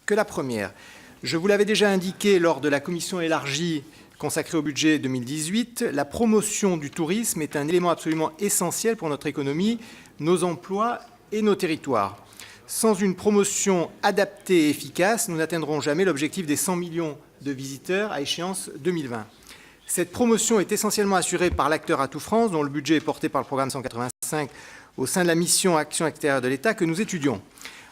que la première. Je vous l'avais déjà indiqué lors de la commission élargie consacrée au budget 2018, la promotion du tourisme est un élément absolument essentiel pour notre économie, nos emplois et nos territoires. Sans une promotion adaptée et efficace, nous n'atteindrons jamais l'objectif des 100 millions de visiteurs à échéance 2020. Cette promotion est essentiellement assurée par l'acteur Atout France, dont le budget est porté par le programme 185 au sein de la mission Action extérieure de l'État que nous étudions.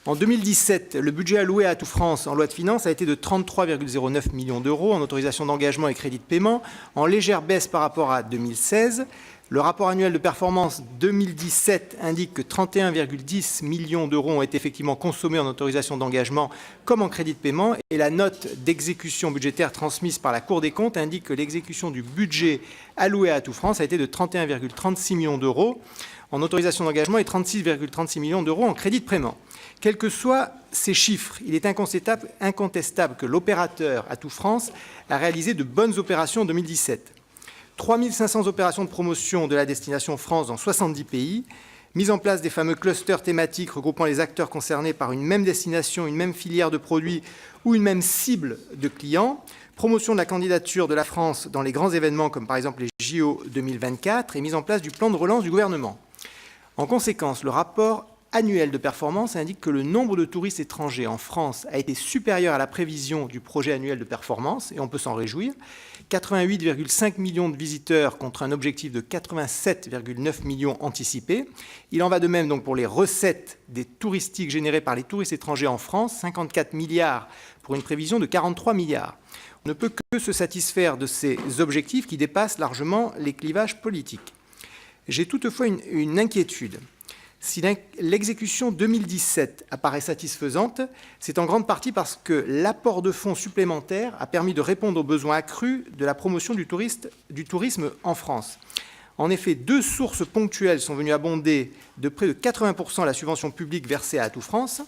En 2017, le budget alloué à Atout France en loi de finances a été de 33,09 millions d'euros en autorisations d'engagement et crédits de paiement, en légère baisse par rapport à 2016. Le rapport annuel de performance 2017 indique que 31,10 millions d'euros ont été effectivement consommés en autorisations d'engagement comme en crédit de paiement, et la note d'exécution budgétaire transmise par la Cour des comptes indique que l'exécution du budget alloué à Atout France a été de 31,36 millions d'euros en autorisations d'engagement et 36,36 millions d'euros en crédit de paiement. Quels que soient ces chiffres, il est incontestable que l'opérateur Atout France a réalisé de bonnes opérations en 2017. 3500 opérations de promotion de la destination France dans 70 pays, mise en place des fameux clusters thématiques regroupant les acteurs concernés par une même destination, une même filière de produits ou une même cible de clients, promotion de la candidature de la France dans les grands événements comme par exemple les JO 2024 et mise en place du plan de relance du gouvernement. En conséquence, le rapport annuel de performance indique que le nombre de touristes étrangers en France a été supérieur à la prévision du projet annuel de performance, et on peut s'en réjouir. 88,5 millions de visiteurs contre un objectif de 87,9 millions anticipés. Il en va de même donc pour les recettes des touristiques générées par les touristes étrangers en France, 54 milliards pour une prévision de 43 milliards. On ne peut que se satisfaire de ces objectifs qui dépassent largement les clivages politiques. J'ai toutefois une inquiétude. Si l'exécution 2017 apparaît satisfaisante, c'est en grande partie parce que l'apport de fonds supplémentaires a permis de répondre aux besoins accrus de la promotion du tourisme en France. En effet, deux sources ponctuelles sont venues abonder de près de 80% la subvention publique versée à Atout France.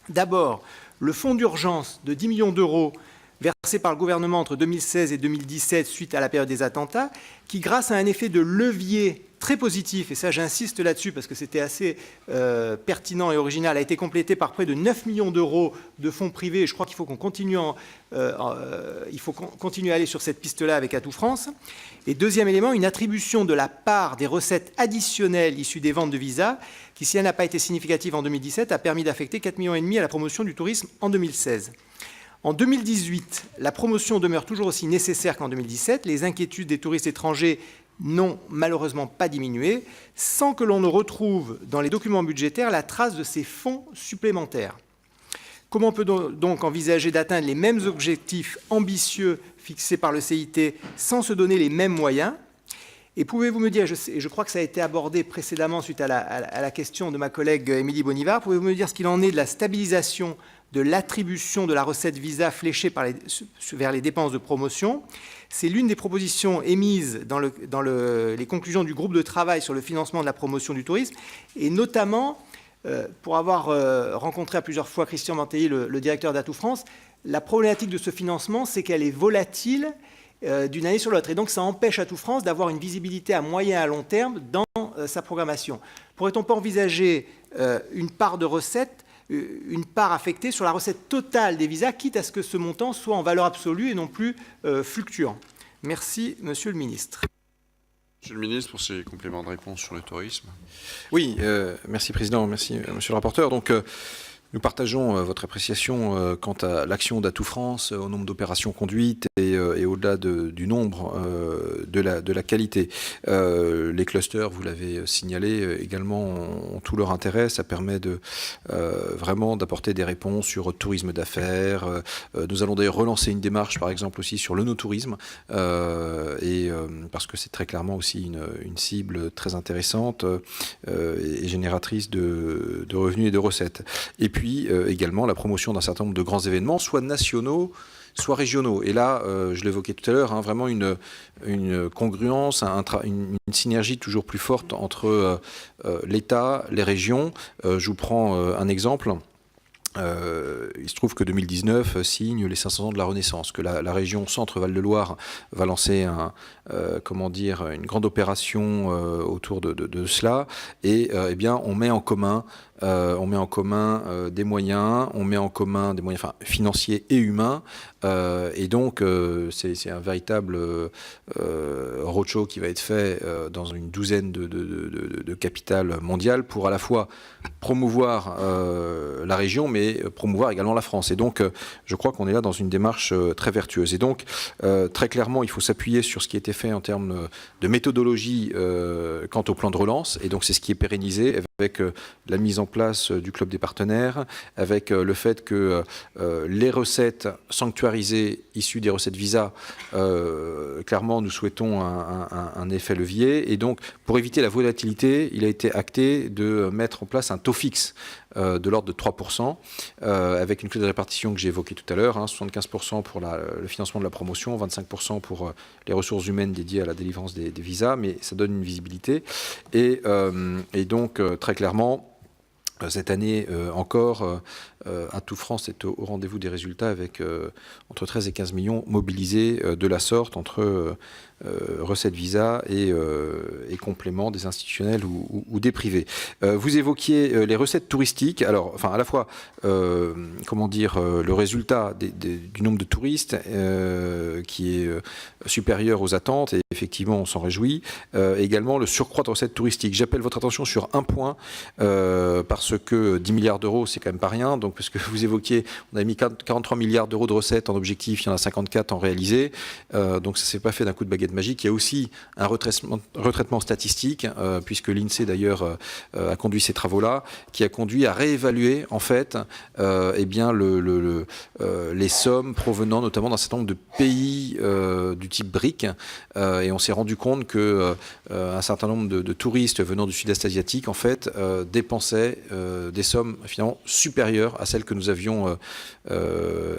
D'abord, le fonds d'urgence de 10 millions d'euros versé par le gouvernement entre 2016 et 2017 suite à la période des attentats, qui, grâce à un effet de levier très positif, et ça j'insiste là-dessus parce que c'était assez pertinent et original, a été complété par près de 9 millions d'euros de fonds privés. Et je crois qu'il faut qu'on continue, continuer à aller sur cette piste-là avec Atout France. Et deuxième élément, une attribution de la part des recettes additionnelles issues des ventes de visas, qui, si elle n'a pas été significative en 2017, a permis d'affecter 4,5 millions à la promotion du tourisme en 2016. En 2018, la promotion demeure toujours aussi nécessaire qu'en 2017. Les inquiétudes des touristes étrangers n'ont malheureusement pas diminué, sans que l'on ne retrouve dans les documents budgétaires la trace de ces fonds supplémentaires. Comment peut-on donc envisager d'atteindre les mêmes objectifs ambitieux fixés par le CIT sans se donner les mêmes moyens? Et pouvez-vous me dire, je crois que ça a été abordé précédemment suite à la question de ma collègue Émilie Bonivard, pouvez-vous me dire ce qu'il en est de la stabilisation de l'attribution de la recette visa fléchée vers les dépenses de promotion? C'est l'une des propositions émises dans les conclusions du groupe de travail sur le financement de la promotion du tourisme, et notamment, pour avoir rencontré à plusieurs fois Christian Mantelli, le directeur d'Atout France, la problématique de ce financement, c'est qu'elle est volatile d'une année sur l'autre. Et donc, ça empêche Atout France d'avoir une visibilité à moyen et à long terme dans sa programmation. Pourrait-on pas envisager une part de recette, une part affectée sur la recette totale des visas, quitte à ce que ce montant soit en valeur absolue et non plus fluctuant? Merci, Monsieur le Ministre. Monsieur le Ministre, pour ces compléments de réponse sur le tourisme. Oui, merci Président, merci Monsieur le rapporteur. Donc, nous partageons votre appréciation quant à l'action d'Atout France, au nombre d'opérations conduites et au-delà du nombre, de la qualité. Les clusters, vous l'avez signalé, également ont tout leur intérêt. Ça permet vraiment d'apporter des réponses sur tourisme d'affaires. Nous allons d'ailleurs relancer une démarche, par exemple, aussi sur le no-tourisme, parce que c'est très clairement aussi une cible très intéressante et génératrice de revenus et de recettes. Et puis, également la promotion d'un certain nombre de grands événements, soit nationaux, soit régionaux. Et là, je l'évoquais tout à l'heure, vraiment une congruence, une synergie toujours plus forte entre l'État, les régions. Je vous prends un exemple. Il se trouve que 2019 signe les 500 ans de la Renaissance, que la région Centre-Val de Loire va lancer une grande opération autour de cela, et eh bien on met en commun on met en commun des moyens, on met en commun des moyens financiers et humains, et donc c'est un véritable roadshow qui va être fait dans une douzaine de capitales mondiales pour à la fois promouvoir la région, mais promouvoir également la France. Et donc, je crois qu'on est là dans une démarche très vertueuse. Et donc, très clairement, il faut s'appuyer sur ce qui a été fait en termes de méthodologie quant au plan de relance. Et donc, c'est ce qui est pérennisé avec la mise en place du club des partenaires, avec le fait que les recettes sanctuarisées issues des recettes Visa, clairement, nous souhaitons un effet levier. Et donc, pour éviter la volatilité, il a été acté de mettre en place un taux fixe de l'ordre de 3%, avec une clé de répartition que j'ai évoquée tout à l'heure, 75% pour le financement de la promotion, 25% pour les ressources humaines dédiées à la délivrance des visas, mais ça donne une visibilité. Et donc, très clairement, cette année encore, Atout France est au rendez-vous des résultats avec entre 13 et 15 millions mobilisés de la sorte entre recettes Visa et compléments des institutionnels ou des privés. Vous évoquiez les recettes touristiques. Alors, enfin, à la fois, le résultat du nombre de touristes qui est supérieur aux attentes, et effectivement, on s'en réjouit. Également, le surcroît de recettes touristiques. J'appelle votre attention sur un point, parce que 10 milliards d'euros, c'est quand même pas rien. Donc, parce que vous évoquiez, on a mis 43 milliards d'euros de recettes en objectif, il y en a 54 en réalisé. Donc, ça ne s'est pas fait d'un coup de baguette magique. Il y a aussi un retraitement statistique, puisque l'INSEE d'ailleurs a conduit ces travaux-là, qui a conduit à réévaluer en fait les sommes provenant notamment d'un certain nombre de pays du type BRIC, et on s'est rendu compte que un certain nombre de touristes venant du sud-est asiatique en fait dépensaient des sommes finalement supérieures à celles que nous avions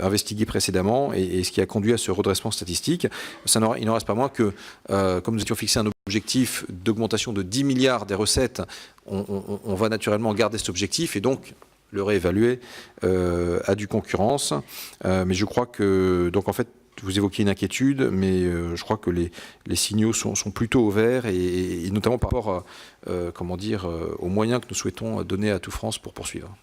investiguées précédemment, et ce qui a conduit à ce redressement statistique. Il n'en reste pas moins que, comme nous étions fixé un objectif d'augmentation de 10 milliards des recettes, on va naturellement garder cet objectif et donc le réévaluer à due concurrence. Mais je crois que, donc en fait, vous évoquiez une inquiétude, mais je crois que les signaux sont plutôt au vert, et notamment par rapport aux moyens que nous souhaitons donner à Atout France pour poursuivre.